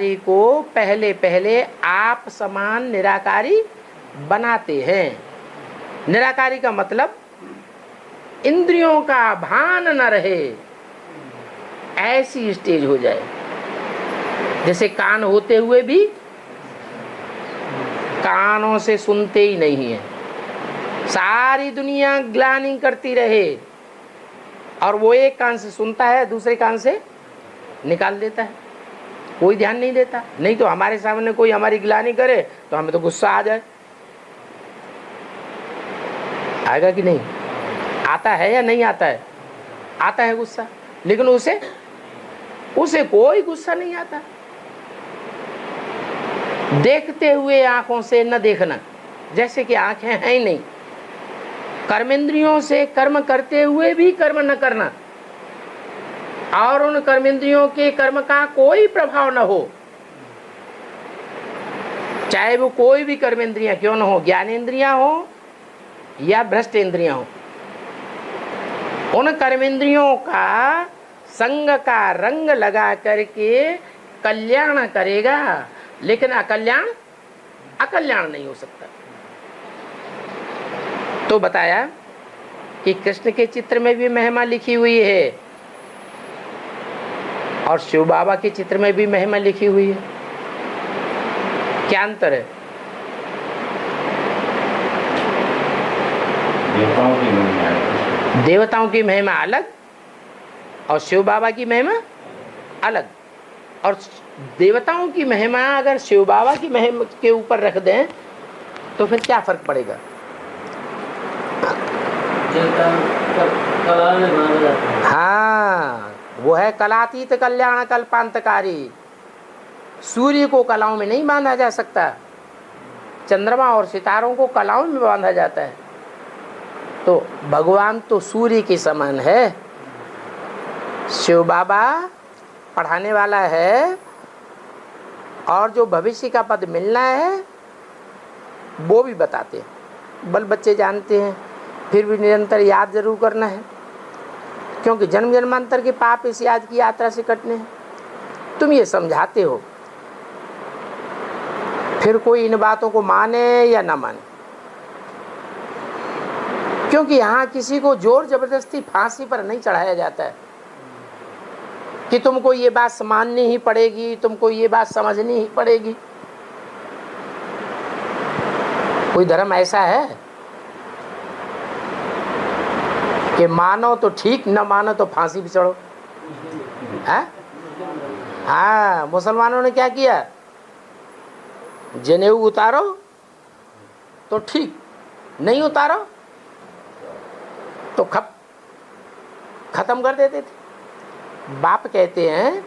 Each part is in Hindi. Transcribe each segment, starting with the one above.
को पहले पहले आप समान निराकारी बनाते हैं। निराकारी का मतलब इंद्रियों का भान न रहे, ऐसी स्टेज हो जाए। जैसे कान होते हुए भी कानों से सुनते ही नहीं है, सारी दुनिया ग्लानि करती रहे और वो एक कान से सुनता है, दूसरे कान से निकाल देता है, कोई ध्यान नहीं देता। नहीं तो हमारे सामने कोई हमारी ग्लानि करे तो हमें तो गुस्सा आ जाए। आएगा कि नहीं? आता है या नहीं आता है? आता है गुस्सा, लेकिन उसे कोई गुस्सा नहीं आता। देखते हुए आंखों से न देखना, जैसे कि आंखें हैं ही नहीं। कर्मेंद्रियों से कर्म करते हुए भी कर्म न करना और उन कर्मेंद्रियों के कर्म का कोई प्रभाव न हो, चाहे वो कोई भी कर्मेंद्रियां क्यों न हो, ज्ञानेंद्रियां हो या भ्रष्ट इंद्रियां हो। उन कर्मेंद्रियों का संग का रंग लगा करके कल्याण करेगा, लेकिन अकल्याण नहीं हो सकता। तो बताया कि कृष्ण के चित्र में भी महिमा लिखी हुई है और शिव बाबा के चित्र में भी महिमा लिखी हुई है। क्या अंतर है? देवताओं की महिमा अलग और शिव बाबा की महिमा अलग। और देवताओं की महिमा अगर शिव बाबा की महिमा के ऊपर रख दें तो फिर क्या फर्क पड़ेगा? हाँ, वो है कलातीत कल्याण कल्पांतकारी। सूर्य को कलाओं में नहीं बांधा जा सकता, चंद्रमा और सितारों को कलाओं में बांधा जाता है। तो भगवान तो सूर्य के समान है, शिव बाबा पढ़ाने वाला है और जो भविष्य का पद मिलना है वो भी बताते हैं। बल बच्चे जानते हैं, फिर भी निरंतर याद जरूर करना है, क्योंकि जन्म जन्मांतर के पाप इस याद की यात्रा से कटने हैं। तुम ये समझाते हो, फिर कोई इन बातों को माने या ना माने, क्योंकि यहाँ किसी को जोर जबरदस्ती फांसी पर नहीं चढ़ाया जाता है कि तुमको ये बात माननी ही पड़ेगी, तुमको ये बात समझनी ही पड़ेगी। कोई धर्म ऐसा है कि मानो तो ठीक, न मानो तो फांसी पे चढ़ो? हाँ, मुसलमानों ने क्या किया? जनेऊ उतारो तो ठीक, नहीं उतारो तो खत्म कर देते थे। बाप कहते हैं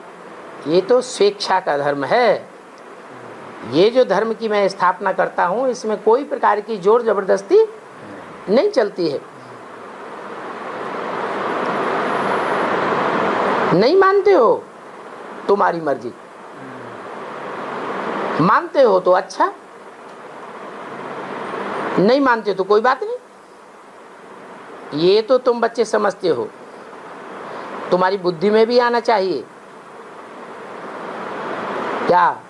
ये तो स्वेच्छा का धर्म है, ये जो धर्म की मैं स्थापना करता हूँ इसमें कोई प्रकार की जोर जबरदस्ती नहीं चलती है। नहीं मानते हो तुम्हारी मर्जी, मानते हो तो अच्छा, नहीं मानते तो कोई बात नहीं। ये तो तुम बच्चे समझते हो, तुम्हारी बुद्धि में भी आना चाहिए। क्या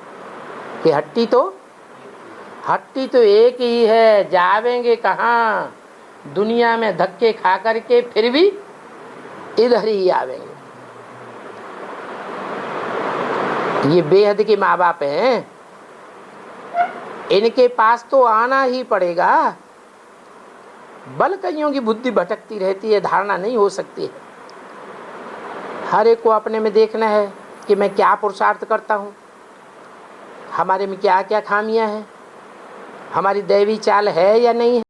कि हट्टी तो एक ही है, जावेंगे कहाँ? दुनिया में धक्के खा करके फिर भी इधर ही आवेंगे। ये बेहद के माँ बाप हैं, इनके पास तो आना ही पड़ेगा। बल कईयों की बुद्धि भटकती रहती है, धारणा नहीं हो सकती है। हर एक को अपने में देखना है कि मैं क्या पुरुषार्थ करता हूँ, हमारे में क्या क्या खामियां हैं, हमारी दैवी चाल है या नहीं है।